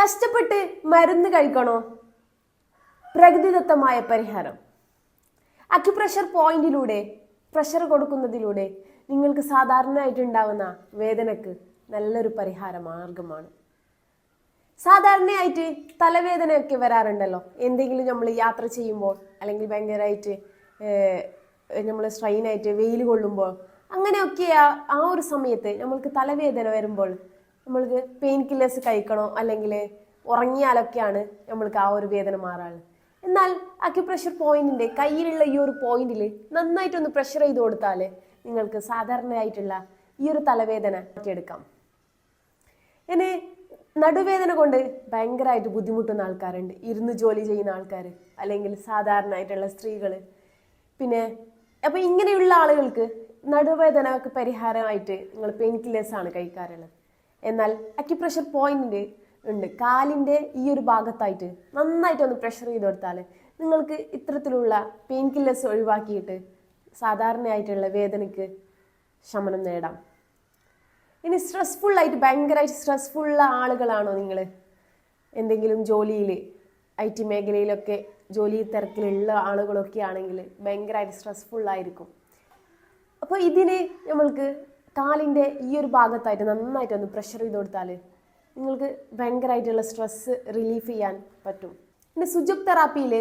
കഷ്ടപ്പെട്ട് മരുന്ന് കഴിക്കണോ? പ്രകൃതിദത്തമായ പരിഹാരം. അക്യുപ്രഷർ പോയിന്റിലൂടെ പ്രഷർ കൊടുക്കുന്നതിലൂടെ നിങ്ങൾക്ക് സാധാരണയായിട്ട് ഉണ്ടാകുന്ന വേദനക്ക് നല്ലൊരു പരിഹാര മാർഗമാണ്. സാധാരണയായിട്ട് തലവേദനയൊക്കെ വരാറുണ്ടല്ലോ, എന്തെങ്കിലും നമ്മൾ യാത്ര ചെയ്യുമ്പോൾ അല്ലെങ്കിൽ ഭയങ്കരമായിട്ട് നമ്മൾ സ്ട്രെയിനായിട്ട് വെയിൽ കൊള്ളുമ്പോൾ അങ്ങനെയൊക്കെ ആ ഒരു സമയത്ത് നമ്മൾക്ക് തലവേദന വരുമ്പോൾ നമ്മൾക്ക് പെയിൻ കില്ലേഴ്സ് കഴിക്കണോ അല്ലെങ്കിൽ ഉറങ്ങിയാലൊക്കെയാണ് നമ്മൾക്ക് ആ ഒരു വേദന മാറാറ്. എന്നാൽ അക്യുപ്രഷർ പോയിന്റിന്റെ കയ്യിലുള്ള ഈ ഒരു പോയിന്റിൽ നന്നായിട്ടൊന്ന് പ്രഷർ ചെയ്ത് കൊടുത്താൽ നിങ്ങൾക്ക് സാധാരണയായിട്ടുള്ള ഈ ഒരു തലവേദന മാറ്റിയെടുക്കാം. ഇനി നടുവേദന കൊണ്ട് ഭയങ്കരമായിട്ട് ബുദ്ധിമുട്ടുന്ന ആൾക്കാരുണ്ട്, ഇരുന്ന് ജോലി ചെയ്യുന്ന ആൾക്കാർ അല്ലെങ്കിൽ സാധാരണയായിട്ടുള്ള സ്ത്രീകൾ. പിന്നെ അപ്പം ഇങ്ങനെയുള്ള ആളുകൾക്ക് നടുവേദനക്ക് പരിഹാരമായിട്ട് നിങ്ങൾ പെയിൻ കില്ലേഴ്സ് ആണ് കഴിക്കാറുള്ളത്. എന്നാൽ അക്യുപ്രഷർ പോയിന്റ് ഉണ്ട് കാലിൻ്റെ ഈ ഒരു ഭാഗത്തായിട്ട് നന്നായിട്ടൊന്ന് പ്രഷർ ചെയ്ത് കൊടുത്താൽ നിങ്ങൾക്ക് ഇത്തരത്തിലുള്ള പെയിൻ കില്ലേഴ്സ് ഒഴിവാക്കിയിട്ട് സാധാരണയായിട്ടുള്ള വേദനയ്ക്ക് ശമനം നേടാം. ഇനി സ്ട്രെസ്ഫുള്ളായിട്ട് ഭയങ്കരമായിട്ട് സ്ട്രെസ്ഫുള്ള ആളുകളാണോ നിങ്ങൾ? എന്തെങ്കിലും ജോലിയിൽ IT മേഖലയിലൊക്കെ ജോലി തിരക്കിലുള്ള ആളുകളൊക്കെ ആണെങ്കിൽ ഭയങ്കരമായിട്ട് സ്ട്രെസ്ഫുള്ളായിരിക്കും. അപ്പോൾ ഇതിന് നമ്മൾക്ക് കാലിൻ്റെ ഈ ഒരു ഭാഗത്തായിട്ട് നന്നായിട്ടൊന്ന് പ്രഷർ ചെയ്ത് കൊടുത്താൽ നിങ്ങൾക്ക് ഭയങ്കരമായിട്ടുള്ള സ്ട്രെസ്സ് റിലീഫ് ചെയ്യാൻ പറ്റും. പിന്നെ സുജുക് തെറാപ്പിയിൽ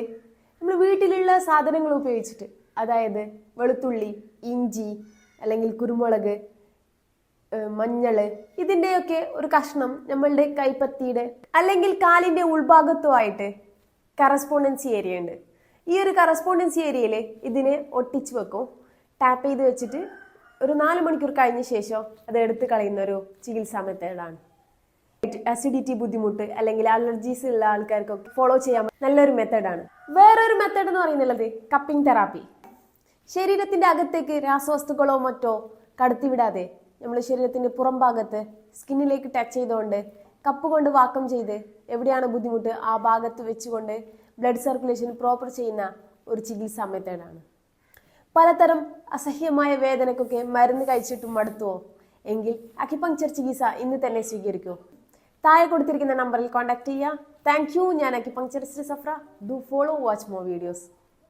നമ്മൾ വീട്ടിലുള്ള സാധനങ്ങൾ ഉപയോഗിച്ചിട്ട്, അതായത് വെളുത്തുള്ളി, ഇഞ്ചി അല്ലെങ്കിൽ കുരുമുളക്, മഞ്ഞൾ, ഇതിൻ്റെയൊക്കെ ഒരു കഷ്ണം നമ്മളുടെ കൈപ്പത്തിയുടെ അല്ലെങ്കിൽ കാലിൻ്റെ ഉൾഭാഗത്തുമായിട്ട് കറസ്പോണ്ടൻസി ഏരിയ ഉണ്ട്. ഈ ഒരു കറസ്പോണ്ടൻസി ഏരിയയിൽ ഇതിനെ ഒട്ടിച്ച് വെക്കും. ടാപ്പ് ചെയ്ത് വെച്ചിട്ട് ഒരു 4 മണിക്കൂർ കഴിഞ്ഞ ശേഷം അത് എടുത്ത് കളയുന്ന ഒരു ചികിത്സാ മെത്തേഡാണ്. അസിഡിറ്റി ബുദ്ധിമുട്ട് അല്ലെങ്കിൽ അലർജീസ് ഉള്ള ആൾക്കാർക്കൊക്കെ ഫോളോ ചെയ്യാൻ നല്ലൊരു മെത്തേഡാണ്. വേറൊരു മെത്തേഡ് എന്ന് പറയുന്നത് കപ്പിംഗ് തെറാപ്പി. ശരീരത്തിന്റെ അകത്തേക്ക് രാസവസ്തുക്കളോ മറ്റോ കടത്തിവിടാതെ നമ്മൾ ശരീരത്തിന്റെ പുറം ഭാഗത്ത് സ്കിന്നിലേക്ക് ടച്ച് ചെയ്തുകൊണ്ട് കപ്പ് കൊണ്ട് വാക്കം ചെയ്ത് എവിടെയാണ് ബുദ്ധിമുട്ട് ആ ഭാഗത്ത് വെച്ചുകൊണ്ട് ബ്ലഡ് സർക്കുലേഷൻ പ്രോപ്പർ ചെയ്യുന്ന ഒരു ചികിത്സാ മെത്തേഡാണ്. പലതരം അസഹ്യമായ വേദനക്കൊക്കെ മരുന്ന് കഴിച്ചിട്ടും മടുത്തുവോ? എങ്കിൽ അക്യുപങ്ക്ചർ ചികിത്സ ഇന്ന് തന്നെ സ്വീകരിക്കൂ. താഴെ കൊടുത്തിരിക്കുന്ന നമ്പറിൽ കോൺടാക്ട് ചെയ്യുക. Thank you. ഞാൻ acupuncturist Safra. Do follow, watch more videos.